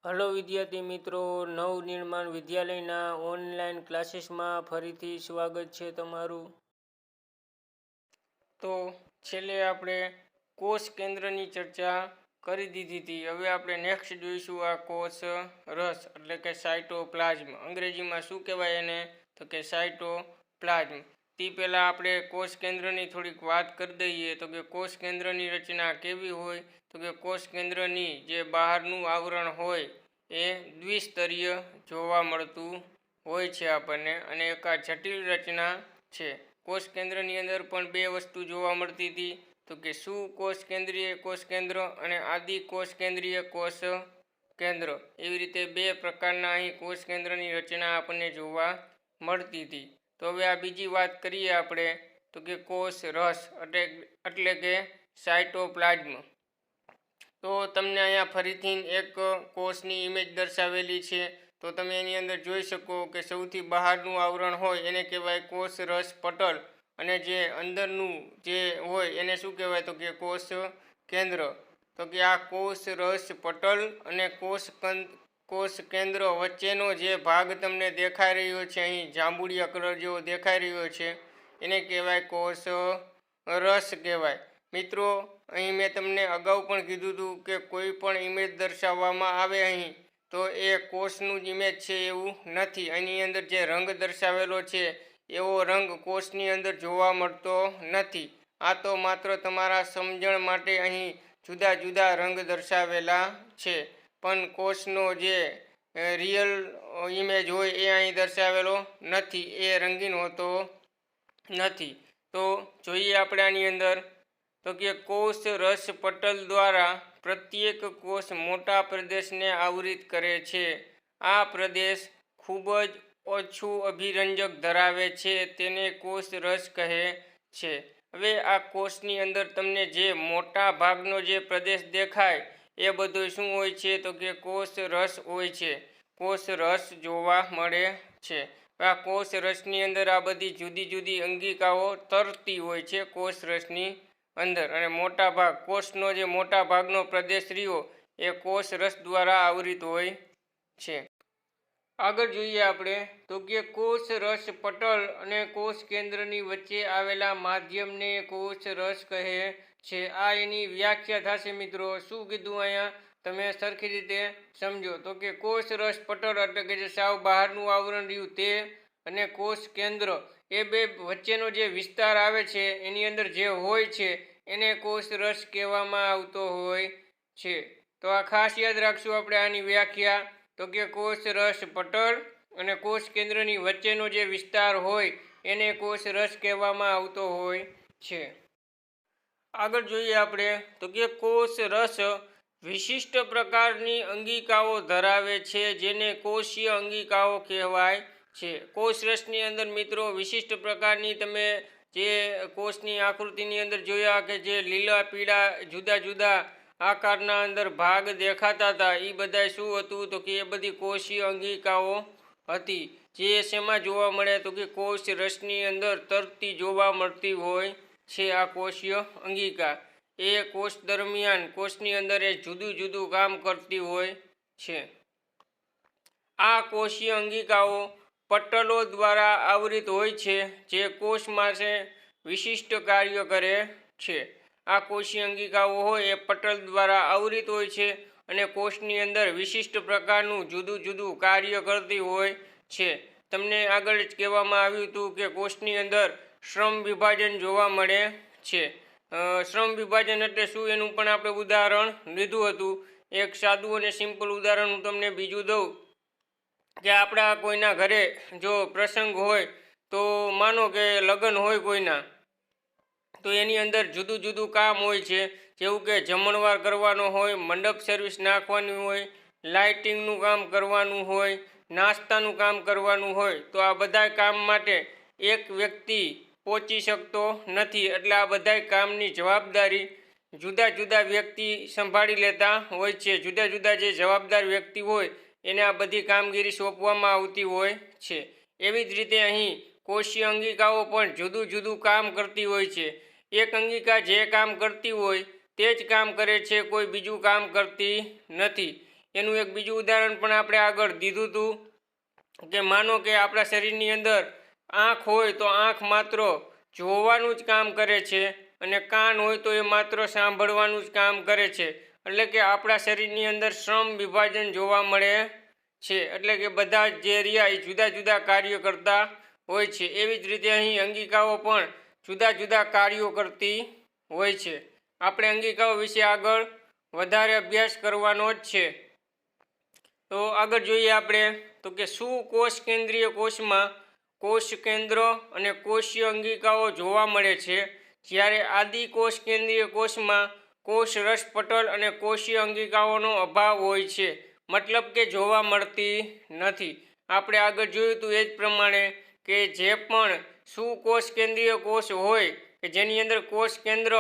Hello વિદ્યાર્થી મિત્રો, નવનિર્માણ વિદ્યાલયના ઓનલાઈન ક્લાસીસમાં ફરીથી સ્વાગત છે તમારું। તો છેલ્લે આપણે કોષ કેન્દ્રની ચર્ચા કરી દીધી હતી। હવે આપણે નેક્સ્ટ જોઈશું આ કોષ રસ એટલે કે સાયટોપ્લાઝમ। અંગ્રેજીમાં શું કહેવાય એને? તો કે સાયટોપ્લાઝમ। તે પહેલાં આપણે કોષ કેન્દ્રની થોડીક વાત કરી દઈએ તો કે કોષ કેન્દ્રની રચના કેવી હોય? તો કે કોષ કેન્દ્રની જે બહારનું આવરણ હોય એ દ્વિસ્તરીય જોવા મળતું હોય છે આપણને, અને એક આ જટિલ રચના છે। કોષ કેન્દ્રની અંદર પણ બે વસ્તુ જોવા મળતી હતી, તો કે સુકોષ કેન્દ્રીય કોષ કેન્દ્ર અને આદિ કોષ કેન્દ્રીય કોષ કેન્દ્ર। એવી રીતે બે પ્રકારના અહીં કોષ કેન્દ્રની રચના આપણને જોવા મળતી હતી। તો હવે આ બીજી વાત કરીએ આપણે તો કે કોષ રસ એટલે કે સાયટોપ્લાઝમ। તો તમને અહીંયા ફરીથી એક કોષની ઇમેજ દર્શાવેલી છે। તો તમે એની અંદર જોઈ શકો કે સૌથી બહારનું આવરણ હોય એને કહેવાય કોષ રસ પટલ, અને જે અંદરનું જે હોય એને શું કહેવાય? તો કે કોષ કેન્દ્ર। તો કે આ કોષ રસ પટલ અને કોષ કેન્દ્ર વચ્ચેનો જે ભાગ તમને દેખાઈ રહ્યો છે, અહીં જાંબુડિયા કલર જેવો દેખાઈ રહ્યો છે, એને કહેવાય કોષ રસ કહેવાય। મિત્રો, અહીં મેં તમને અગાઉ પણ કીધું હતું કે કોઈ પણ ઇમેજ દર્શાવવામાં આવે અહીં તો એ કોષનું જ ઇમેજ છે એવું નથી। એની અંદર જે રંગ દર્શાવેલો છે એવો રંગ કોષની અંદર જોવા મળતો નથી। આ તો માત્ર તમારા સમજણ માટે અહીં જુદા જુદા રંગ દર્શાવેલા છે, પણ કોષનો જે રિયલ ઇમેજ હોય એ અહીં દર્શાવેલો નથી, એ રંગીન હોતો નથી। તો જોઈએ આપણે આની અંદર તો કે કોષ રસ પટલ દ્વારા પ્રત્યેક કોષ મોટા પ્રદેશને આવરિત કરે છે। આ પ્રદેશ ખૂબ જ ઓછું અભિરંજક ધરાવે છે, તેને કોષ રસ કહે છે। હવે આ કોષની અંદર તમને જે મોટા ભાગનો જે પ્રદેશ દેખાય એ બધો શું હોય છે? તો કે કોષ રસ હોય છે, કોષ રસ જોવા મળે છે। આ કોષ રસની અંદર આ બધી જુદી જુદી અંગિકાઓ તરતી હોય છે કોષ રસની અંદર, અને મોટા ભાગ કોષનો જે મોટા ભાગનો પ્રદેશ રહ્યો એ કોષ રસ દ્વારા આવરિત હોય છે। આગળ જોઈએ આપણે તો કે કોષ રસ પટલ અને કોષ કેન્દ્રની વચ્ચે આવેલા માધ્યમને કોષ રસ કહે છે। આ એની વ્યાખ્યા થશે મિત્રો। શું કીધું અહીંયા? તમે સરખી રીતે સમજો તો કે કોષ રસ પટલ એટલે કે જે સાવ બહારનું આવરણ રહ્યું તે, અને કોષ કેન્દ્ર, એ બે વચ્ચેનો જે વિસ્તાર આવે છે એની અંદર જે હોય છે એને કોષ રસ કહેવામાં આવતો હોય છે। તો આ ખાસ યાદ રાખશું આપણે આની વ્યાખ્યા તો કે કોષ રસ પટલ અને કોષ કેન્દ્રની વચ્ચેનો જે વિસ્તાર હોય એને કોષ રસ કહેવામાં આવતો હોય છે। આગળ જોઈએ આપણે તો કે કોષ રસ વિશિષ્ટ પ્રકારની અંગિકાઓ ધરાવે છે, જેને કોષીય અંગિકાઓ કહેવાય છે। કોષ રસની અંદર મિત્રો વિશિષ્ટ પ્રકારની તમે જે કોષની આકૃતિની અંદર જોયા કે જે લીલા પીળા જુદા જુદા આકારના અંદર ભાગ દેખાતા હતા, એ બધા શું હતું? તો કે એ બધી કોષીય અંગિકાઓ હતી, જે શેમાં જોવા મળે? તો કે કોષ રસની અંદર તરતી જોવા મળતી હોય છે। આ કોષીય અંગિકા એ કોષ દરમિયાન કોષની અંદર એ જુદું જુદું કામ કરતી હોય છે। આ કોષીય અંગિકાઓ પટલો દ્વારા આવરિત હોય છે, જે કોષ માટે વિશિષ્ટ કાર્ય કરે છે। આ કોષીય અંગિકાઓ હોય એ પટલ દ્વારા આવરિત હોય છે અને કોષની અંદર વિશિષ્ટ પ્રકારનું જુદું જુદું કાર્ય કરતી હોય છે। તમને આગળ જ કહેવામાં આવ્યું હતું કે કોષની અંદર શ્રમ વિભાજન જોવા મળે છે। શ્રમ વિભાજન એટલે શું એનું પણ આપણે ઉદાહરણ લીધું હતું। એક સાદું અને સિમ્પલ ઉદાહરણ હું તમને બીજું દઉં કે આપણા કોઈના ઘરે જો પ્રસંગ હોય તો માનો કે લગ્ન હોય કોઈના, તો એની અંદર જુદું જુદું કામ હોય છે, જેવું કે જમણવાર કરવાનો હોય, મંડપ સર્વિસ નાખવાની હોય, લાઇટિંગનું કામ કરવાનું હોય, નાસ્તાનું કામ કરવાનું હોય। તો આ બધા કામ માટે એક વ્યક્તિ પહોંચી શકતો નથી, એટલે આ બધા કામની જવાબદારી જુદા જુદા વ્યક્તિ સંભાળી લેતા હોય છે। જુદા જુદા જે જવાબદાર વ્યક્તિ હોય એને આ બધી કામગીરી સોંપવામાં આવતી હોય છે। એવી જ રીતે અહીં કોષીય અંગિકાઓ પણ જુદું જુદું કામ કરતી હોય છે। એક અંગિકા જે કામ કરતી હોય તે જ કામ કરે છે, કોઈ બીજું કામ કરતી નથી। એનું એક બીજું ઉદાહરણ પણ આપણે આગળ દીધું હતું કે માનો કે આપણા શરીરની અંદર આંખ હોય તો આંખ માત્ર જોવાનું જ કામ કરે છે અને કાન હોય તો એ માત્ર સાંભળવાનું જ કામ કરે છે. એટલે કે આપણા શરીરની અંદર શ્રમ વિભાજન જોવા મળે છે. એટલે કે બધા જે રહ્યા એ જુદા જુદા કાર્યો કરતા હોય છે. એવી જ રીતે અહીં અંગિકાઓ પણ જુદા જુદા કાર્યો કરતી હોય છે. આપણે અંગિકાઓ વિશે આગળ વધારે અભ્યાસ કરવાનો જ છે. તો આગળ જોઈએ આપણે તો કે શું કોષ કેન્દ્રીય કોષમાં કોષ કેન્દ્ર અને કોષીય અંગિકાઓ જોવા મળે છે, જ્યારે આદિ કોષ કેન્દ્રીય કોષમાં કોષ રસ પટલ અને કોષીય અંગિકાઓનો અભાવ હોય છે, મતલબ કે જોવા મળતી નથી. આપણે આગળ જોયું હતું એ જ પ્રમાણે કે જે પણ સુકોષ કેન્દ્રીય કોષ હોય કે જેની અંદર કોષ કેન્દ્ર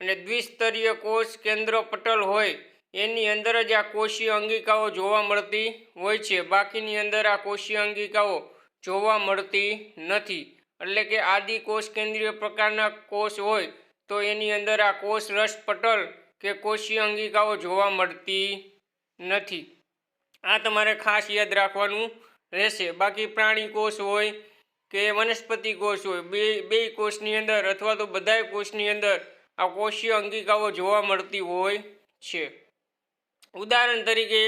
અને દ્વિસ્તરીય કોષ કેન્દ્ર પટલ હોય એની અંદર જ આ કોષીય અંગિકાઓ જોવા મળતી હોય છે. બાકીની અંદર આ કોષીય અંગિકાઓ જોવા મળતી નથી. એટલે કે આદિ કોષ કેન્દ્રીય પ્રકારના કોષ હોય તો એની અંદર આ કોષ રસ પટલ કે કોષીય અંગિકાઓ જોવા મળતી નથી. આ તમારે ખાસ યાદ રાખવાનું રહેશે. બાકી પ્રાણી કોષ હોય કે વનસ્પતિ કોષ હોય બે કોષની અંદર અથવા તો બધાય કોષની અંદર આ કોષીય અંગિકાઓ જોવા મળતી હોય છે. ઉદાહરણ તરીકે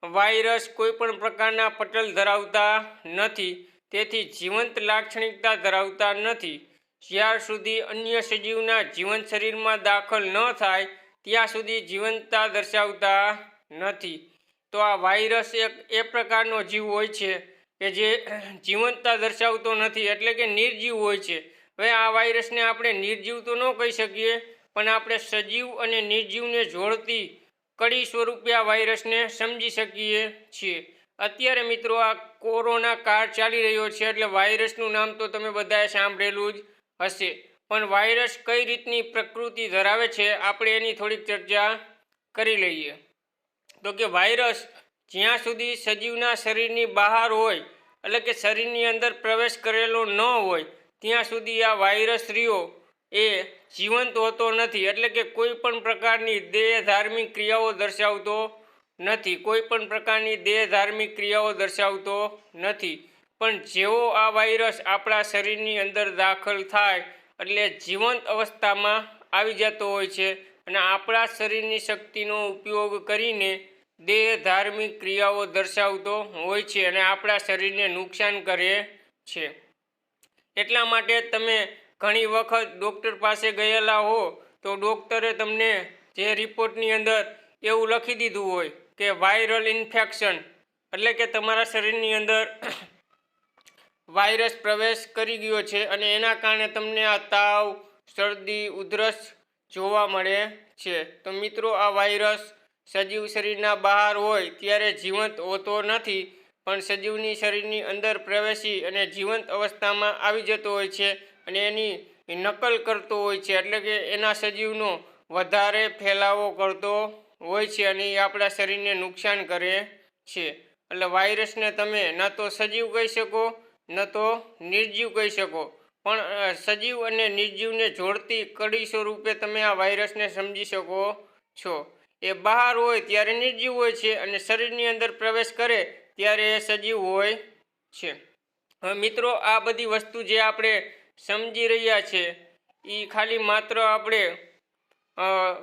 વાયરસ કોઈ પણ પ્રકારના પટલ ધરાવતા નથી, તેથી જીવંત લાક્ષણિકતા ધરાવતા નથી. જ્યાર સુધી અન્ય સજીવના જીવંત શરીરમાં દાખલ ન થાય ત્યાં સુધી જીવંતતા દર્શાવતા નથી. તો આ વાયરસ એક એ પ્રકારનો જીવ હોય છે કે જે જીવંતતા દર્શાવતો નથી, એટલે કે નિર્જીવ હોય છે. હવે આ વાયરસને આપણે નિર્જીવ તો ન કહી શકીએ, પણ આપણે સજીવ અને નિર્જીવને જોડતી કડી સ્વરૂપે આ વાયરસને સમજી શકીએ છીએ. અત્યારે મિત્રો આ કોરોના કાળ ચાલી રહ્યો છે એટલે વાયરસનું નામ તો તમે બધાએ સાંભળેલું જ હશે. પણ વાયરસ કઈ રીતની પ્રકૃતિ ધરાવે છે આપણે એની થોડીક ચર્ચા કરી લઈએ. તો કે વાયરસ જ્યાં સુધી સજીવના શરીરની બહાર હોય એટલે કે શરીરની અંદર પ્રવેશ કરેલો ન હોય ત્યાં સુધી આ વાયરસ રહ્યો એ જીવંત હોતો નથી. એટલે કે કોઈ પણ પ્રકારની દેહ ધાર્મિક ક્રિયાઓ દર્શાવતો નથી. કોઈ પણ પ્રકારની દેહ ધાર્મિક ક્રિયાઓ દર્શાવતો નથી. પણ જેવો આ વાયરસ આપણા શરીરની અંદર દાખલ થાય એટલે જીવંત અવસ્થામાં આવી જતો હોય છે અને આપણા શરીરની શક્તિનો ઉપયોગ કરીને દેહ ધાર્મિક ક્રિયાઓ દર્શાવતો હોય છે અને આપણા શરીરને નુકસાન કરે છે. એટલા માટે તમે ઘણી વખત ડૉક્ટર પાસે ગયેલા હો તો ડૉક્ટરે તમને જે રિપોર્ટની અંદર એવું લખી દીધું હોય કે વાયરલ ઇન્ફેક્શન, એટલે કે તમારા શરીરની અંદર વાયરસ પ્રવેશ કરી ગયો છે અને એના કારણે તમને આ તાવ, શરદી, ઉધરસ જોવા મળે છે. તો મિત્રો આ વાયરસ સજીવ શરીરના બહાર હોય ત્યારે જીવંત હોતો નથી, પણ સજીવની શરીરની અંદર પ્રવેશી અને જીવંત અવસ્થામાં આવી જતો હોય છે અને એની નકલ કરતો હોય છે. એટલે કે એના સજીવનો વધારે ફેલાવો કરતો હોય છે અને એ આપણા શરીરને નુકસાન કરે છે. એટલે વાયરસને તમે ન તો સજીવ કહી શકો ન તો નિર્જીવ કહી શકો, પણ સજીવ અને નિર્જીવને જોડતી કડી સ્વરૂપે તમે આ વાયરસને સમજી શકો છો. એ બહાર હોય ત્યારે નિર્જીવ હોય છે અને શરીરની અંદર પ્રવેશ કરે ત્યારે એ સજીવ હોય છે. હવે મિત્રો આ બધી વસ્તુ જે આપણે સમજી રહ્યા છે એ ખાલી માત્ર આપણે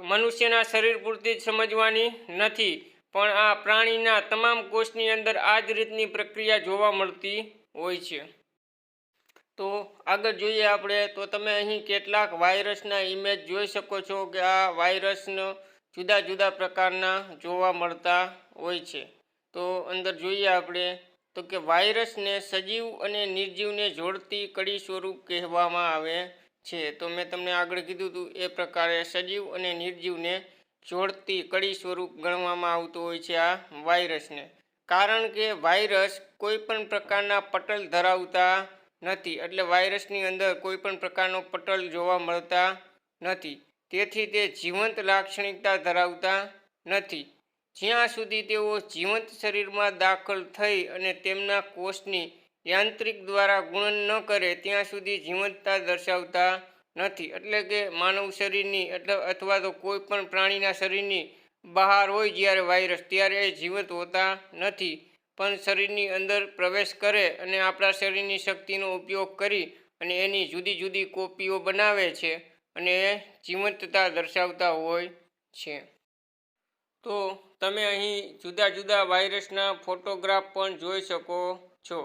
મનુષ્યના શરીર પૂરતી જ સમજવાની નથી, પણ આ પ્રાણીના તમામ કોષની અંદર આ જ રીતની પ્રક્રિયા જોવા મળતી હોય છે. તો આગળ જોઈએ આપણે તો તમે અહીં કેટલાક વાયરસના ઇમેજ જોઈ શકો છો કે આ વાયરસનો જુદા જુદા પ્રકારના જોવા મળતા હોય છે. તો અંદર જોઈએ આપણે તો કે વાયરસને સજીવ અને નિર્જીવને જોડતી કડી સ્વરૂપ કહેવામાં આવે છે. તો મેં તમને આગળ કીધું હતું એ પ્રકારે સજીવ અને નિર્જીવને જોડતી કડી સ્વરૂપ ગણવામાં આવતું હોય છે આ વાયરસને. કારણ કે વાયરસ કોઈ પણ પ્રકારના પટલ ધરાવતા નથી, એટલે વાયરસની અંદર કોઈ પણ પ્રકારનો પટલ જોવા મળતા નથી. તેથી તે જીવંત લાક્ષણિકતા ધરાવતા નથી. જ્યાં સુધી તેઓ જીવંત શરીરમાં દાખલ થઈ અને તેમના કોષની યાંત્રિક દ્વારા ગુણન ન કરે ત્યાં સુધી જીવંતતા દર્શાવતા નથી. એટલે કે માનવ શરીરની અથવા તો કોઈ પણ પ્રાણીના શરીરની બહાર હોય જ્યારે વાયરસ ત્યારે એ જીવંત હોતા નથી, પણ શરીરની અંદર પ્રવેશ કરે અને આપણા શરીરની શક્તિનો ઉપયોગ કરી અને એની જુદી જુદી કોપીઓ બનાવે છે અને એ જીવંતતા દર્શાવતા હોય છે. તો તમે અહીં જુદા જુદા વાયરસના ફોટોગ્રાફ પણ જોઈ શકો છો.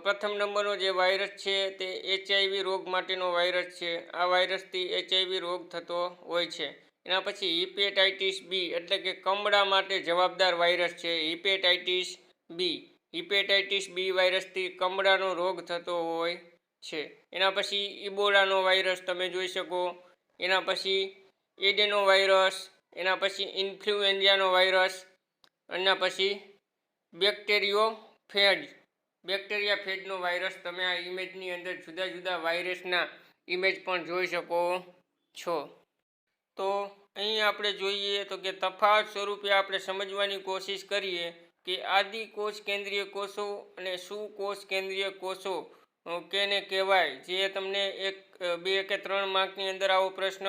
પ્રથમ નંબરનો જે વાયરસ છે તે HIV રોગ માટેનો વાયરસ છે. આ વાયરસથી HIV રોગ થતો હોય છે. એના પછી હિપેટાઇટિસ બી એટલે કે કમળા માટે જવાબદાર વાયરસ છે હિપેટાઇટિસ બી. હિપેટાઇટિસ બી વાયરસથી કમળાનો રોગ થતો હોય છે. એના પછી ઇબોલાનો વાયરસ તમે જોઈ શકો. એના પછી એડેનો વાયરસ, એના પછી ઇન્ફ્લુએન્ઝાનો વાયરસ, એના પછી બેક્ટેરિયા ફેજનો વાયરસ. તમે આ ઇમેજની અંદર જુદા જુદા વાયરસના ઇમેજ પણ જોઈ શકો છો. તો અહીં આપણે જોઈએ તો કે તફાવત સ્વરૂપે આપણે સમજવાની કોશિશ કરીએ કે આદિ કોષ કેન્દ્રીય કોષો અને સુકોષ કેન્દ્રીય કોષો કેને કહેવાય. જે તમને 1, 2 કે 3 માર્કની અંદર આવો પ્રશ્ન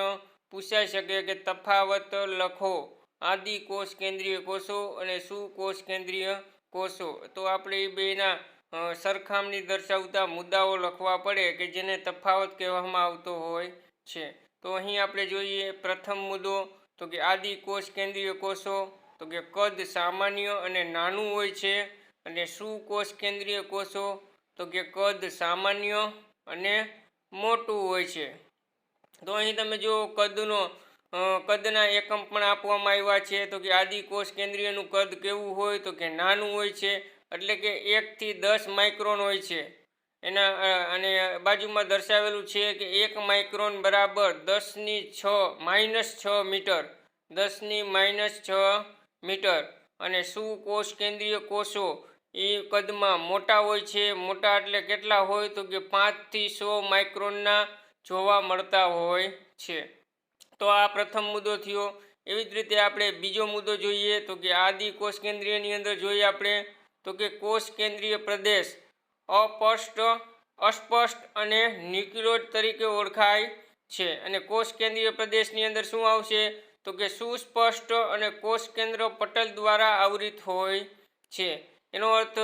પૂછાઈ શકે કે તફાવત લખો આદિ કોષ કેન્દ્રીય કોષો અને સુકોષ કેન્દ્રીય કોષો. તો આપણે એ બેના સરખામણી દર્શાવતા મુદ્દાઓ લખવા પડે કે જેને તફાવત કહેવામાં આવતો હોય છે. તો અહીં આપણે જોઈએ પ્રથમ મુદ્દો તો કે આદિ કોષ કેન્દ્રીય કોષો તો કે કદ સામાન્ય અને નાનું હોય છે, અને સુકોષ કેન્દ્રીય કોષો તો કે કદ સામાન્ય અને મોટું હોય છે. તો અહીં તમે જો કદના એકમ પણ આપવામાં આવ્યા છે. તો કે આદિ કોષ કેન્દ્રીયનું કદ કેવું હોય તો કે નાનું હોય છે, એટલે કે 1 થી 10 માઇક્રોન હોય છે. અને બાજુમાં દર્શાવેલું છે કે 1 માઇક્રોન બરાબર 10⁻⁶ મીટર, 10⁻⁶ મીટર. અને સુકોષ કેન્દ્રીય કોષો એ કદમાં મોટા હોય છે. મોટા એટલે કેટલા હોય તો કે 5 થી 100 માઇક્રોનના જોવા મળતા હોય છે. તો આ પ્રથમ મુદ્દો થયો. એવી જ રીતે આપણે બીજો મુદ્દો જોઈએ તો કે આદિ કોષ કેન્દ્રીયની અંદર જોઈએ આપણે તો કે કોષ કેન્દ્રીય પ્રદેશ અસ્પષ્ટ અને ન્યુક્લિયોઇડ તરીકે ઓળખાય છે. અને કોષ કેન્દ્રીય પ્રદેશની અંદર શું આવશે તો કે સુસ્પષ્ટ અને કોષ કેન્દ્ર પટલ દ્વારા આવૃત હોય છે. એનો અર્થ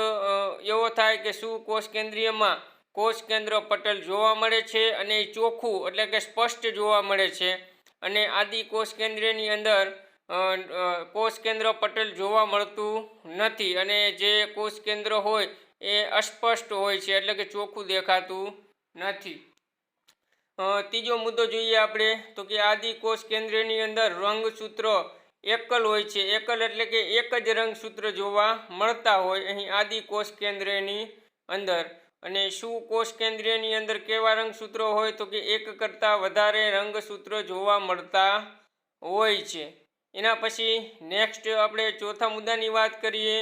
એવો થાય કે સુકોષ કેન્દ્રીયમાં કોષ કેન્દ્ર પટલ જોવા મળે છે અને એ ચોખ્ખું એટલે કે સ્પષ્ટ જોવા મળે છે. અને આદિ કોષ કેન્દ્રની અંદર કોષ કેન્દ્ર પટલ જોવા મળતું નથી, અને જે કોષ કેન્દ્ર હોય એ અસ્પષ્ટ હોય છે એટલે કે ચોખ્ખું દેખાતું નથી. ત્રીજો મુદ્દો જોઈએ આપણે તો કે આદિ કોષ કેન્દ્રની અંદર રંગસૂત્ર એકલ હોય છે. એકલ એટલે કે એક જ રંગસૂત્ર જોવા મળતા હોય અહીં આદિ કોષ કેન્દ્રની અંદર. અને સુકોષ કેન્દ્રની અંદર કેવા રંગસૂત્રો હોય તો કે એક કરતાં વધારે રંગસૂત્ર જોવા મળતા હોય છે. એના પછી નેક્સ્ટ આપણે ચોથા મુદ્દાની વાત કરીએ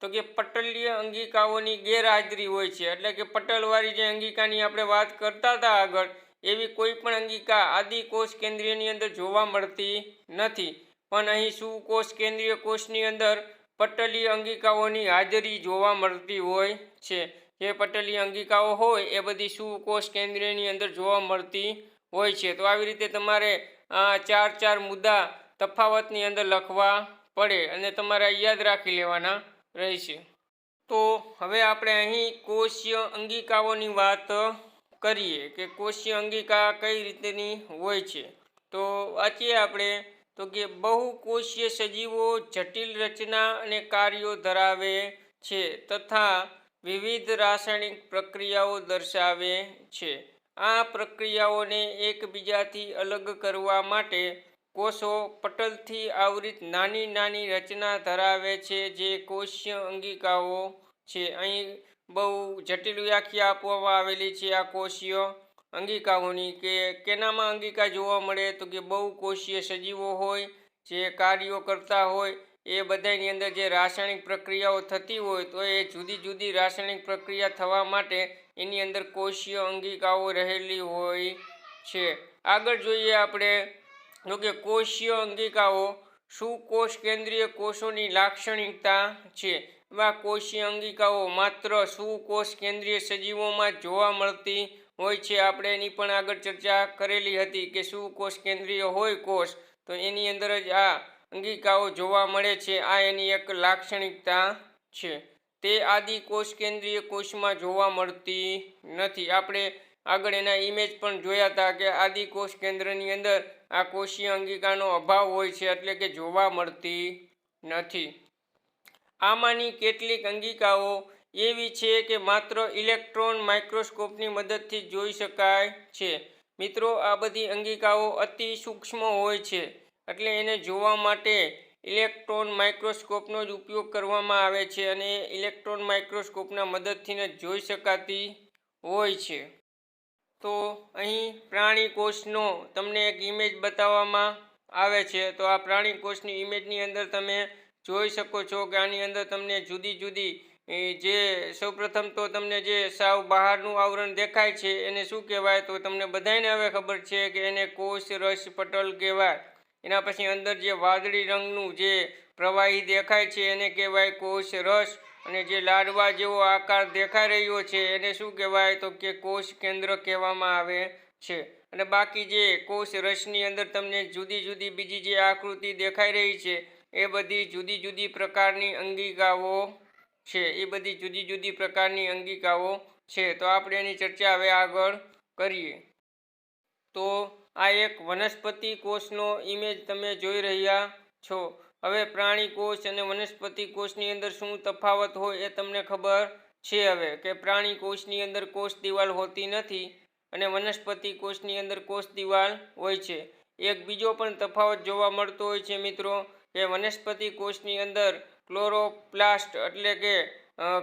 તો કે પટલીય અંગિકાઓની ગેરહાજરી હોય છે. એટલે કે પટલવાળી જે અંગિકાની આપણે વાત કરતા હતા આગળ, એવી કોઈ પણ અંગિકા આદિ કોષ કેન્દ્રીયની અંદર જોવા મળતી નથી. પણ અહીં સુકોષ કેન્દ્રીય કોષની અંદર પટલીય અંગિકાઓની હાજરી જોવા મળતી હોય છે. જે પટલીય અંગિકાઓ હોય એ બધી સુકોષ કેન્દ્રીયની અંદર જોવા મળતી હોય છે. તો આવી રીતે તમારે 4 મુદ્દા તફાવતની અંદર લખવા પડે અને તમારે યાદ રાખી લેવાના રહેશે. તો હવે આપણે અહીં કોષીય અંગિકાઓની વાત કરીએ કે કોષીય અંગિકા કઈ રીતેની હોય છે. તો વાંચીએ આપણે તો કે બહુકોષીય સજીવો જટિલ રચના અને કાર્યો ધરાવે છે તથા વિવિધ રાસાયણિક પ્રક્રિયાઓ દર્શાવે છે. આ પ્રક્રિયાઓને એકબીજાથી અલગ કરવા માટે કોષો પટલથી આવૃત નાની નાની રચના ધરાવે છે જે કોષીય અંગિકાઓ છે. અહીં બહુ જટિલ વ્યાખ્યા આપવામાં આવેલી છે આ કોષીય અંગિકાઓની કે કેનામાં અંગિકા જોવા મળે તો કે બહુકોષીય સજીવો હોય જે કાર્યો કરતા હોય એ બધાની અંદર જે રાસાયણિક પ્રક્રિયાઓ થતી હોય તો એ જુદી જુદી રાસાયણિક પ્રક્રિયા થવા માટે એની અંદર કોષીય અંગિકાઓ રહેલી હોય છે. આગળ જોઈએ આપણે તો કે કોષીય અંગિકાઓ સુકોષ કેન્દ્રીય કોષોની લાક્ષણિકતા છે. એવા કોષીય અંગિકાઓ માત્ર સુકોષ કેન્દ્રીય સજીવોમાં જોવા મળતી હોય છે. આપણે એની પણ આગળ ચર્ચા કરેલી હતી કે સુકોષ કેન્દ્રીય હોય કોષ તો એની અંદર જ આ અંગિકાઓ જોવા મળે છે. આ એની એક લાક્ષણિકતા છે. તે આદિ કોષ કેન્દ્રીય કોષમાં જોવા મળતી નથી. આપણે આગળ એના ઇમેજ પણ જોયા હતા કે આદિ કોષ કેન્દ્રની અંદર આ કોષીય અંગિકાનો અભાવ હોય છે, એટલે કે જોવા મળતી નથી. આમાંની કેટલીક અંગિકાઓ એવી છે કે માત્ર ઇલેક્ટ્રોન માઇક્રોસ્કોપની મદદથી જોઈ શકાય છે. મિત્રો, આ બધી અંગિકાઓ અતિ સૂક્ષ્મ હોય છે, એટલે એને જોવા માટે ઇલેક્ટ્રોન માઇક્રોસ્કોપનો જ ઉપયોગ કરવામાં આવે છે અને ઇલેક્ટ્રોન માઇક્રોસ્કોપના મદદથી જ જોઈ શકાતી હોય છે. તો અહીં પ્રાણી કોષનો તમને એક ઇમેજ બતાવવામાં આવે છે. તો આ પ્રાણી કોષની ઇમેજની અંદર તમે જોઈ શકો છો કે આની અંદર તમને જુદી જુદી જે સૌપ્રથમ તો તમને જે સાવ બહારનું આવરણ દેખાય છે એને શું કહેવાય? તો તમને બધાને હવે ખબર છે કે એને કોષ રસ પટલ કહેવાય. એના પછી અંદર જે વાદળી રંગનું જે પ્રવાહી દેખાય છે એને કહેવાય કોષ રસ, અને જે લાડવા જેવો આકાર દેખાઈ રહ્યો છે એને શું કહેવાય? તો કે કોષ કેન્દ્ર કહેવામાં આવે છે. અને બાકી જે કોષ રસની અંદર તમને જુદી જુદી બીજી જે આકૃતિ દેખાઈ રહી છે એ બધી જુદી જુદી પ્રકારની અંગિકાઓ છે. એ બધી જુદી જુદી પ્રકારની અંગિકાઓ છે. તો આપણે એની ચર્ચા હવે આગળ કરીએ. તો આ એક વનસ્પતિ કોષનો ઇમેજ તમે જોઈ રહ્યા છો. હવે પ્રાણી કોષ અને વનસ્પતિ કોષની અંદર શું તફાવત હોય એ તમને ખબર છે હવે કે પ્રાણી કોષની અંદર કોષ દિવાલ હોતી નથી અને વનસ્પતિ કોષની અંદર કોષ દિવાલ હોય છે. એક બીજો પણ તફાવત જોવા મળતો હોય છે મિત્રો, કે વનસ્પતિ કોષની અંદર ક્લોરોપ્લાસ્ટ એટલે કે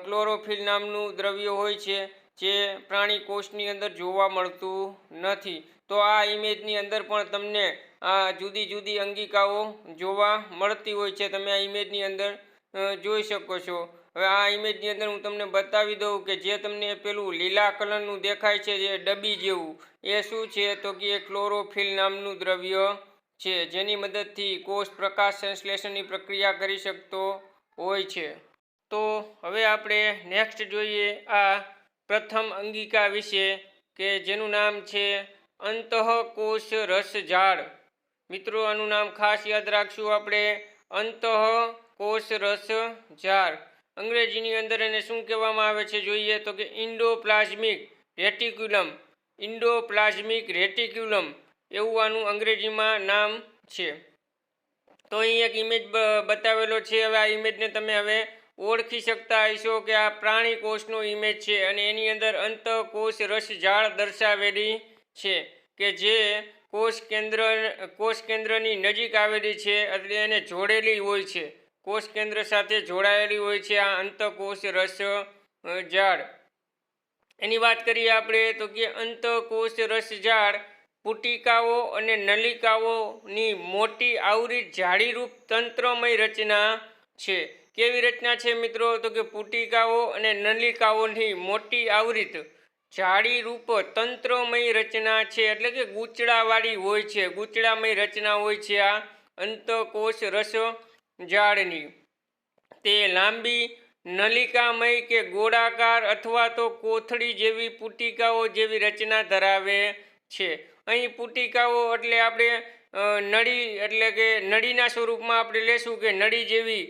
ક્લોરોફિલ નામનું દ્રવ્ય હોય છે, જે પ્રાણી કોષની અંદર જોવા મળતું નથી. તો આ ઇમેજની અંદર પણ તમને આ જુદી જુદી અંગિકાઓ જોવા મળતી હોય છે. તમે આ ઇમેજની અંદર જોઈ શકો છો. હવે આ ઇમેજની અંદર હું તમને બતાવી દઉં કે જે તમને પેલું લીલા કલરનું દેખાય છે જે ડબ્બી જેવું, એ શું છે? તો કે ક્લોરોફિલ નામનું દ્રવ્ય છે, જેની મદદથી કોષ પ્રકાશ સંશ્લેષણની પ્રક્રિયા કરી શકતો હોય છે. તો હવે આપણે નેક્સ્ટ જોઈએ આ પ્રથમ અંગિકા વિશે, કે જેનું નામ છે અંતઃકોષ રસજાળ. મિત્રો, આનું નામ ખાસ યાદ રાખશું આપણે, અંતઃકોષ રસજાળ. અંગ્રેજીની અંદર એને શું કહેવામાં આવે છે જોઈએ તો કે ઇન્ડોપ્લાઝમિક રેટિક્યુલમ. ઇન્ડોપ્લાઝમિક રેટિક્યુલમ એવું આનું અંગ્રેજીમાં નામ છે. તો અહીં એક ઇમેજ બતાવેલો છે. હવે આ ઇમેજને તમે હવે ઓળખી શકતા હશો કે આ પ્રાણી કોષનો ઇમેજ છે અને એની અંદર અંતઃકોષ રસજાળ દર્શાવેલી છે, કે જે કોષ કેન્દ્રની નજીક આવેલી છે, એટલે એને જોડેલી હોય છે, કોષ કેન્દ્ર સાથે જોડાયેલી હોય છે આ અંતઃકોષ રસજાળ. એની વાત કરીએ આપણે તો કે અંતઃકોષ રસજાળ પુટિકાઓ અને નલિકાઓની મોટી આવૃત જાળીરૂપ તંત્રમય રચના છે. કેવી રચના છે મિત્રો? તો કે પુટિકાઓ અને નલિકાઓની મોટી આવૃત જાળીરૂપ તંત્રમય રચના છે, એટલે કે ગૂંચળાવાળી હોય છે, ગૂંચળામય રચના હોય છે આ અંતઃકોષ રસજાળની. તે લાંબી નલિકામય કે ગોળાકાર અથવા તો કોથળી જેવી પુટિકાઓ જેવી રચના ધરાવે છે. અહીં પુટિકાઓ એટલે આપણે નળી એટલે કે નળીના સ્વરૂપમાં આપણે લેશું કે નળી જેવી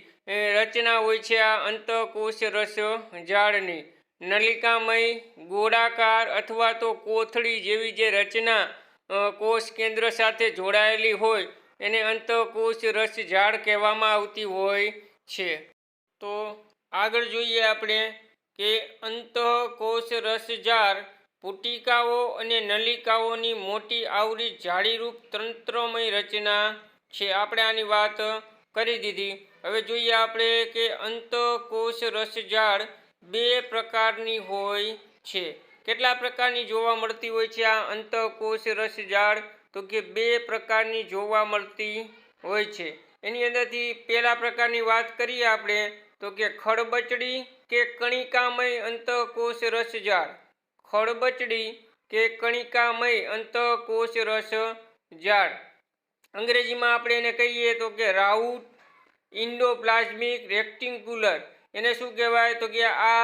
રચના હોય છે આ અંતઃકોષ રસજાળની. નલિકામય, ગોળાકાર અથવા તો કોથળી જેવી જે રચના કોષ કેન્દ્ર સાથે જોડાયેલી હોય એને અંતઃકોષ રસજાળ કહેવામાં આવતી હોય છે. તો આગળ જોઈએ આપણે કે અંતઃકોષ રસજાળ પુટિકાઓ અને નલિકાઓની મોટી આવૃત જાળીરૂપ તંત્રમય રચના છે. આપણે આની વાત કરી દીધી. હવે જોઈએ આપણે કે અંતઃકોષ રસજાળ બે પ્રકારની હોય છે. કેટલા પ્રકારની જોવા મળતી હોય છે આ અંતઃકોષ રસજાળ? તો કે બે પ્રકારની જોવા મળતી હોય છે. એની અંદરથી પહેલા પ્રકારની વાત કરીએ આપણે તો કે ખડબચડી કે કણિકામય અંતઃકોષ રસજાળ. ખડબચડી કે કણિકામય અંતઃકોષ રસજાળ. અંગ્રેજીમાં આપણે એને કહીએ તો કે રાઉટ ઇન્ડોપ્લાઝમિક રેક્ટિક્યુલર. એને શું કહેવાય? તો કે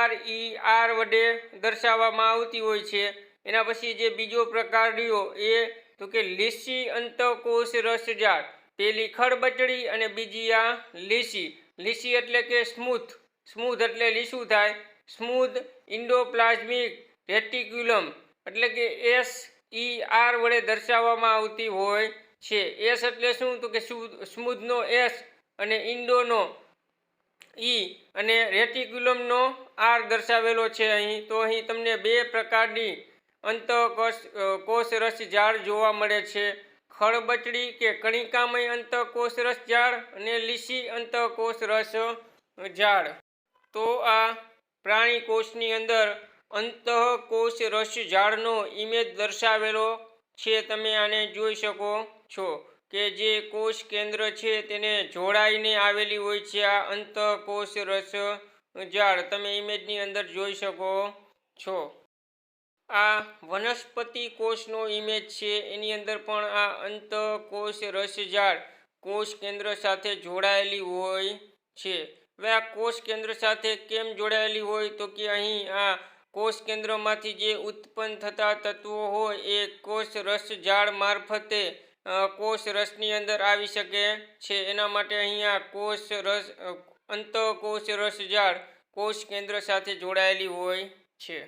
RER વડે દર્શાવવામાં આવતી હોય છે. એના પછી જે બીજો પ્રકાર રહ્યો એ તો કે લીસી અંતઃકોષ રસજાળ. પેલી ખડબચડી અને બીજી આ લીસી. લીસી એટલે કે સ્મૂથ. સ્મૂથ એટલે લીસું થાય. સ્મૂધ ઇન્ડોપ્લાઝમિક રેટિક્યુલમ એટલે કે SER વડે દર્શાવવામાં આવતી હોય છે. એસ એટલે શું? તો કે સ્મૂથનો એસ અને ઇન્ડોનો ઈ અને રેટિક્યુલમનો આર દર્શાવેલો છે અહીં. તો અહીં તમને બે પ્રકારની અંતઃકોષ રસ જોવા મળે છે. ખળબચડી કે કણિકામય અંતઃકોષ રસ અને લીસી અંતઃકોષ રસ તો આ પ્રાણી કોષની અંદર અંતઃકોષ રસ નો ઇમેજ દર્શાવેલો છે. તમે આને જોઈ શકો છો કે જે કોષ કેન્દ્ર છે તેને જોડાઈને આવેલી હોય છે આ અંતઃકોષ રસ તમે ઇમેજની અંદર જોઈ શકો છો. આ વનસ્પતિ કોષનો ઇમેજ છે. એની અંદર પણ આ અંતઃકોષ રસજાળ કોષ કેન્દ્ર સાથે જોડાયેલી હોય છે. હવે આ કોષ કેન્દ્ર સાથે કેમ જોડાયેલી હોય? તો કે અહીં આ કોષ કેન્દ્રમાંથી જે ઉત્પન્ન થતા તત્વો હોય એ કોષ રસજાળ મારફતે કોષ રસની અંદર આવી શકે છે. એના માટે અહીંયા અંતઃકોષ રસજાળ કોષ કેન્દ્ર સાથે જોડાયેલી હોય છે.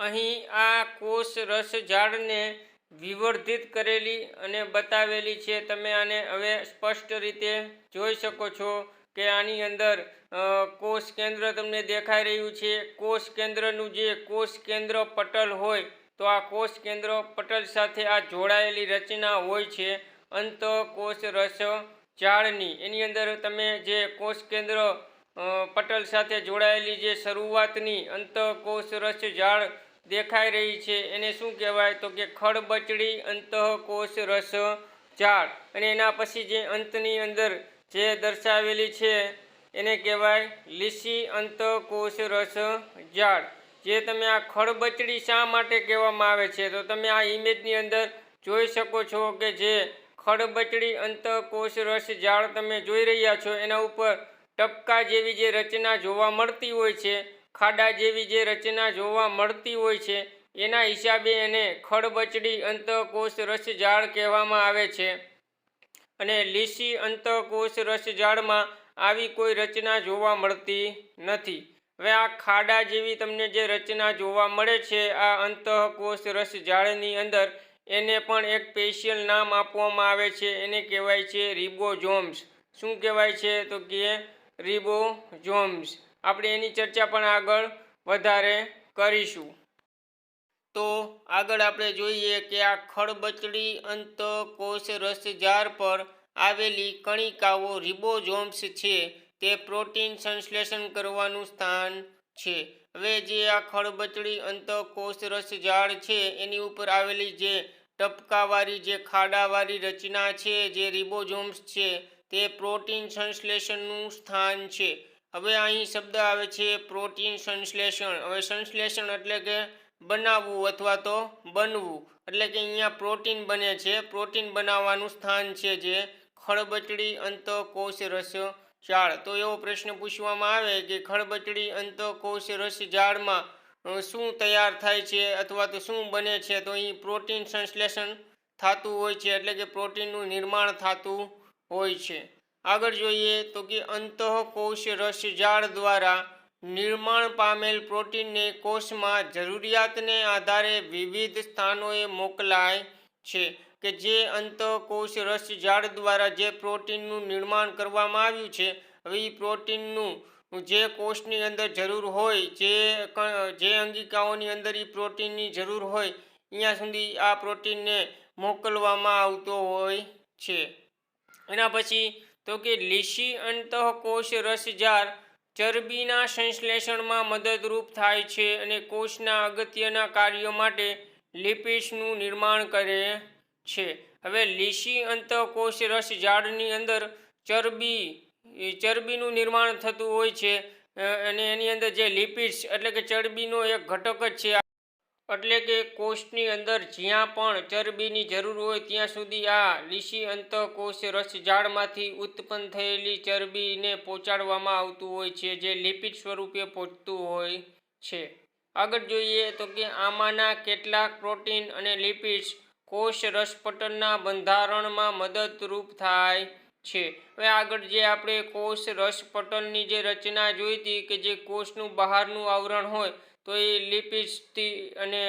અહીં આ કોષ રસજાળને વિવર્ધિત કરેલી અને બતાવેલી છે. તમે આને હવે સ્પષ્ટ રીતે જોઈ શકો છો કે આની અંદર કોષ કેન્દ્ર તમને દેખાઈ રહ્યું છે. કોષ કેન્દ્રનું જે કોષ કેન્દ્ર પટલ હોય તો આ કોષ કેન્દ્ર પટલ સાથે આ જોડાયેલી રચના હોય છે અંતઃકોષ રસજાળની. એની અંદર તમે જે કોષ કેન્દ્ર પટલ સાથે જોડાયેલી જે શરૂઆતની અંતઃકોષ રસજાળ દેખાઈ રહી છે એને શું કહેવાય? તો કે ખડબચડી અંતઃકોષ રસજાળ. અને એના પછી જે અંતની અંદર જે દર્શાવેલી છે એને કહેવાય લીસી અંતઃકોષ રસજાળ. જે તમે આ ખડબચડી શા માટે કહેવામાં આવે છે? તો તમે આ ઇમેજની અંદર જોઈ શકો છો કે જે ખડબચડી અંતઃકોષ રસજાળ તમે જોઈ રહ્યા છો એના ઉપર ટપકા જેવી જે રચના જોવા મળતી હોય છે, ખાડા જેવી જે રચના જોવા મળતી હોય છે એના હિસાબે એને ખડબચડી અંતઃકોષ રસજાળ કહેવામાં આવે છે. અને લીસી અંતઃકોષ રસજાળમાં આવી કોઈ રચના જોવા મળતી નથી. હવે આ ખાડા જેવી તમને જે રચના જોવા મળે છે આ અંતઃકોષ રસજાળની અંદર એને પણ એક સ્પેશિયલ નામ આપવામાં આવે છે. એને કહેવાય છે રિબોઝોમ્સ. શું કહેવાય છે? તો કે રિબોઝોમ્સ. આપણે એની ચર્ચા પણ આગળ વધારે કરીશું. તો આગળ આપણે જોઈએ કે આ ખડબચડી અંતઃકોષ રસજાળ પર આવેલી કણિકાઓ રિબોઝોમ્સ છે તે પ્રોટીન સંશ્લેષણ કરવાનું સ્થાન છે. હવે જે આ ખડબચડી અંતઃકોષ રસજાળ છે એની ઉપર આવેલી જે ટપકાવાળી જે ખાડાવાળી રચના છે જે રિબોઝોમ્સ છે તે પ્રોટીન સંશ્લેષણનું સ્થાન છે. હવે અહીં શબ્દ આવે છે પ્રોટીન સંશ્લેષણ. હવે સંશ્લેષણ એટલે કે બનાવવું અથવા તો બનવું, એટલે કે અહીંયા પ્રોટીન બને છે. પ્રોટીન બનાવવાનું સ્થાન છે જે ખડબચડી અંતઃકોષ રસજાળ. તો એવો પ્રશ્ન પૂછવામાં આવે કે ખડબચડી અંતઃકોષ રસજાળમાં શું તૈયાર થાય છે અથવા તો શું બને છે? તો અહીં પ્રોટીન સંશ્લેષણ થતું હોય છે, એટલે કે પ્રોટીનનું નિર્માણ થતું હોય છે. આગળ જોઈએ તો કે અંતઃકોષ રસજાળ દ્વારા નિર્માણ પામેલ પ્રોટીનને કોષમાં જરૂરિયાતને આધારે વિવિધ સ્થાનોએ મોકલાય છે. કે જે અંતઃકોષ રસજાળ દ્વારા જે પ્રોટીનનું નિર્માણ કરવામાં આવ્યું છે, હવે એ પ્રોટીનનું જે કોષની અંદર જરૂર હોય, જે અંગિકાઓની અંદર એ પ્રોટીનની જરૂર હોય અહીંયા સુધી આ પ્રોટીનને મોકલવામાં આવતો હોય છે. એના પછી તો કે લીસી અંતઃકોષ રસજાળ ચરબીના સંશ્લેષણમાં મદદરૂપ થાય છે અને કોષના અગત્યના કાર્યો માટે લિપિડ્સનું નિર્માણ કરે છે. હવે લીસી અંતઃકોષ રસજાળની અંદર ચરબીનું નિર્માણ થતું હોય છે અને એની અંદર જે લિપિડ્સ એટલે કે ચરબીનો એક ઘટક જ છે. એટલે કે કોષની અંદર જ્યાં પણ ચરબીની જરૂર હોય ત્યાં સુધી આ લીસી અંતઃકોષ રસજાળમાંથી ઉત્પન્ન થયેલી ચરબીને પહોંચાડવામાં આવતું હોય છે, જે લિપિડ સ્વરૂપે પહોંચતું હોય છે. આગળ જોઈએ તો કે આમાંના કેટલાક પ્રોટીન અને લિપિડ્સ કોષ રસપટલના બંધારણમાં મદદરૂપ થાય છે. હવે આગળ જે આપણે કોષ રસપટલની જે રચના જોઈ હતી કે જે કોષનું બહારનું આવરણ હોય તો એ લિપિડ્સથી અને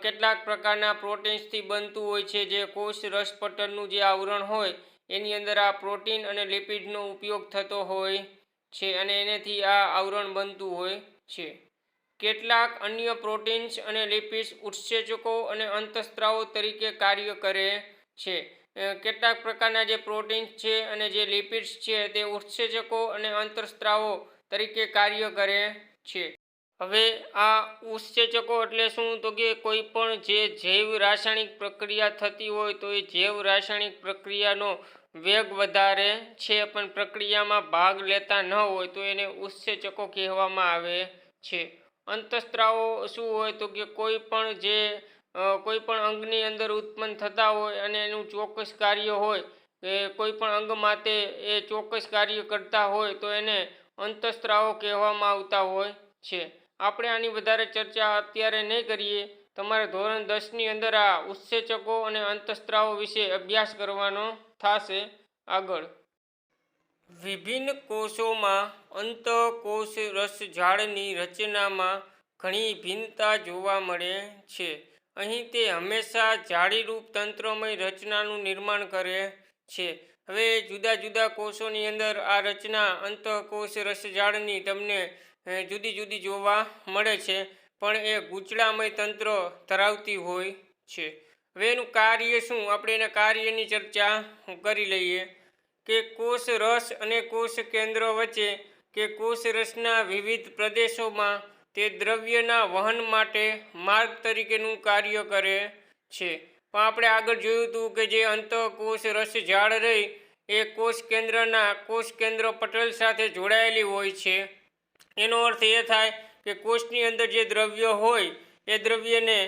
કેટલાક પ્રકારના પ્રોટીન્સથી બનતું હોય છે. જે કોષ રસપટલનું જે આવરણ હોય એની અંદર આ પ્રોટીન અને લિપિડનો ઉપયોગ થતો હોય છે અને એનાથી આ આવરણ બનતું હોય છે. કેટલાક અન્ય પ્રોટીન્સ અને લિપિડ્સ ઉત્સેચકો અને અંતઃસ્ત્રાવો તરીકે કાર્ય કરે છે. કેટલાક પ્રકારના જે પ્રોટીન્સ છે અને જે લિપિડ્સ છે તે ઉત્સેચકો અને અંતઃસ્ત્રાવો તરીકે કાર્ય કરે છે. હવે આ ઉત્સેચકો એટલે શું? તો કે કોઈ પણ જે જૈવ રાસાયણિક પ્રક્રિયા થતી હોય તો એ જૈવ રાસાયણિક પ્રક્રિયાનો વેગ વધારે છે પણ પ્રક્રિયામાં ભાગ લેતા ન હોય તો એને ઉત્સેચકો કહેવામાં આવે છે. અંતઃસ્ત્રાવો શું હોય? તો કે કોઈ પણ અંગની અંદર ઉત્પન્ન થતા હોય અને એનું ચોક્કસ કાર્ય હોય કે કોઈ પણ અંગ માટે એ ચોક્કસ કાર્ય કરતા હોય તો એને અંતઃસ્ત્રાવો કહેવામાં આવતા હોય છે. આપણે આની વધારે ચર્ચા અત્યારે નહીં કરીએ. તમારે ધોરણ 10ની અંદર આ ઉત્સેચકો અને અંતઃસ્ત્રાવો વિશે અભ્યાસ કરવાનો થશે. આગળ વિભિન્ન કોષોમાં અંતઃકોષ રસજાળની રચનામાં ઘણી ભિન્નતા જોવા મળે છે. અહીં તે હંમેશા જાળીરૂપ તંત્રમય રચનાનું નિર્માણ કરે છે. હવે જુદા જુદા કોષોની અંદર આ રચના અંતઃકોષ રસજાળની તમને જુદી જુદી જોવા મળે છે પણ એ ગૂંચળામય તંત્ર ધરાવતી હોય છે. હવે એનું કાર્ય શું? આપણે એના કાર્યની ચર્ચા કરી લઈએ કે કોષ રસ અને કોષ કેન્દ્ર વચ્ચે કે કોષ રસના વિવિધ પ્રદેશોમાં તે દ્રવ્યના વહન માટે માર્ગ તરીકેનું કાર્ય કરે છે. પણ આપણે આગળ જોયું હતું કે જે અંતઃકોષ રસજાળ રહી એ કોષ કેન્દ્ર પટલ સાથે જોડાયેલી હોય છે. એનો અર્થ એ થાય કે કોષની અંદર જે દ્રવ્ય હોય એ દ્રવ્યને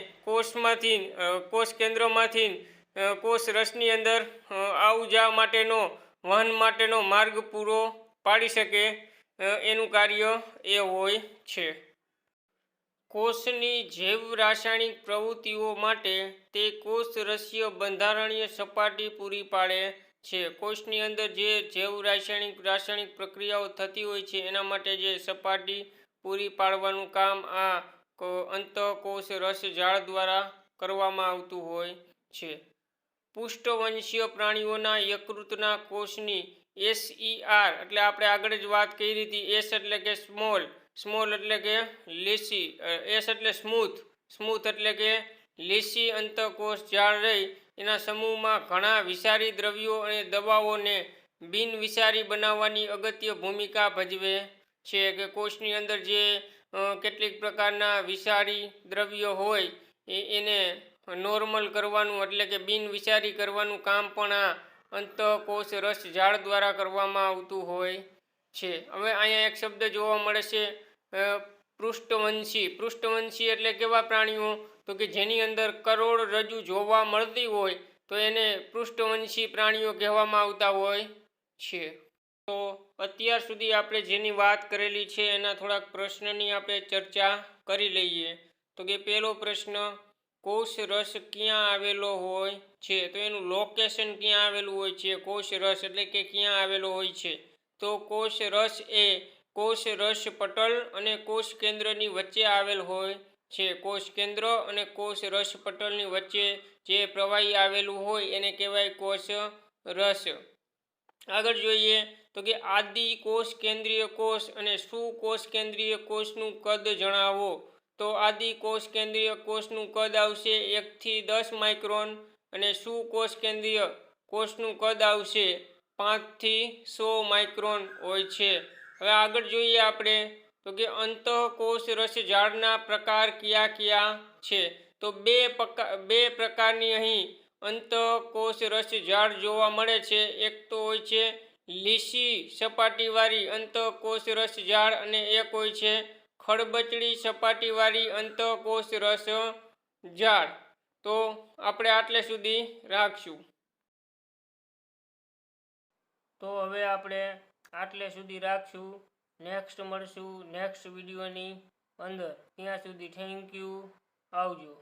કોષ કેન્દ્રમાંથી કોષ રસની અંદર આવું જવા માટેનો વહન માટેનો માર્ગ પૂરો પાડી શકે એનું કાર્ય એ હોય છે. કોષની જૈવ રાસાયણિક પ્રવૃત્તિઓ માટે તે કોષરસીય બંધારણીય સપાટી પૂરી પાડે છે. કોષની અંદર જે જૈવ રાસાયણિક પ્રક્રિયાઓ થતી હોય છે એના માટે જે સપાટી પૂરી પાડવાનું કામ આ અંતઃકોષ રસજાળ દ્વારા કરવામાં આવતું હોય છે. પૃષ્ઠવંશીય પ્રાણીઓના યકૃતના કોષની SER એટલે આપણે આગળ જ વાત કરી હતી. એસ એટલે કે સ્મોલ એટલે કે લીસી, એસ એટલે સ્મૂથ એટલે કે લીસી અંતઃકોષ જાળ રહી એના સમૂહમાં ઘણા વિષારી દ્રવ્યો અને દવાઓને બિનવિષારી બનાવવાની અગત્ય ભૂમિકા ભજવે છે. કે કોષની અંદર જે કેટલીક પ્રકારના વિષારી દ્રવ્યો હોય એને નોર્મલ કરવાનું એટલે કે બિનવિષારી કરવાનું કામ પણ આ અંતઃકોષ રસજાળ દ્વારા કરવામાં આવતું હોય છે. હવે અહીંયા એક શબ્દ જોવા મળે છે પૃષ્ઠવંશી એટલે કેવા પ્રાણીઓ? તો કે જેની અંદર કરોડરજ્જુ જોવા મળતી હોય તો એને પૃષ્ઠવંશી પ્રાણીઓ કહેવામાં આવતા હોય છે. તો અત્યાર સુધી આપણે જેની વાત કરેલી છે એના થોડાક પ્રશ્નની આપણે ચર્ચા કરી લઈએ. તો કે પહેલો પ્રશ્ન, કોષ રસ ક્યાં આવેલો હોય છે? તો એનું લોકેશન ક્યાં આવેલું હોય છે? કોષ રસ એટલે કે ક્યાં આવેલો હોય છે? તો કોષ રસ એ કોષ રસ પટલ અને કોષ કેન્દ્રની વચ્ચે આવેલ હોય છે. કોષ કેન્દ્ર અને કોષ રસ પટલની વચ્ચે જે પ્રવાહી આવેલું હોય એને કહેવાય કોષ રસ. આગળ જોઈએ તો કે આદિ કોષ કેન્દ્રીય કોષ અને સુકોષ કેન્દ્રીય કોષનું કદ જણાવો. તો આદિ કોષ કેન્દ્રીય કોષનું કદ આવશે 1 થી 10 માઇક્રોન અને સુકોષ કેન્દ્રીય કોષનું કદ આવશે 5 થી 100 માઇક્રોન હોય છે. હવે આગળ જોઈએ આપણે તો કે અંતઃકોષ રસજાળના પ્રકાર કયા છે? તો બે પ્રકારની અહીં અંતઃકોષ રસજાળ જોવા મળે છે. એક તો હોય છે લીસી સપાટીવાળી અંતઃકોષ રસજાળ અને એક હોય છે ખડબચડી સપાટીવાળી અંતઃકોષ રસજાળ. તો આપણે આટલે સુધી રાખશું. નેક્સ્ટ મળશું નેક્સ્ટ વિડીયોની અંદર. ત્યાં સુધી થેન્ક યુ. આવજો.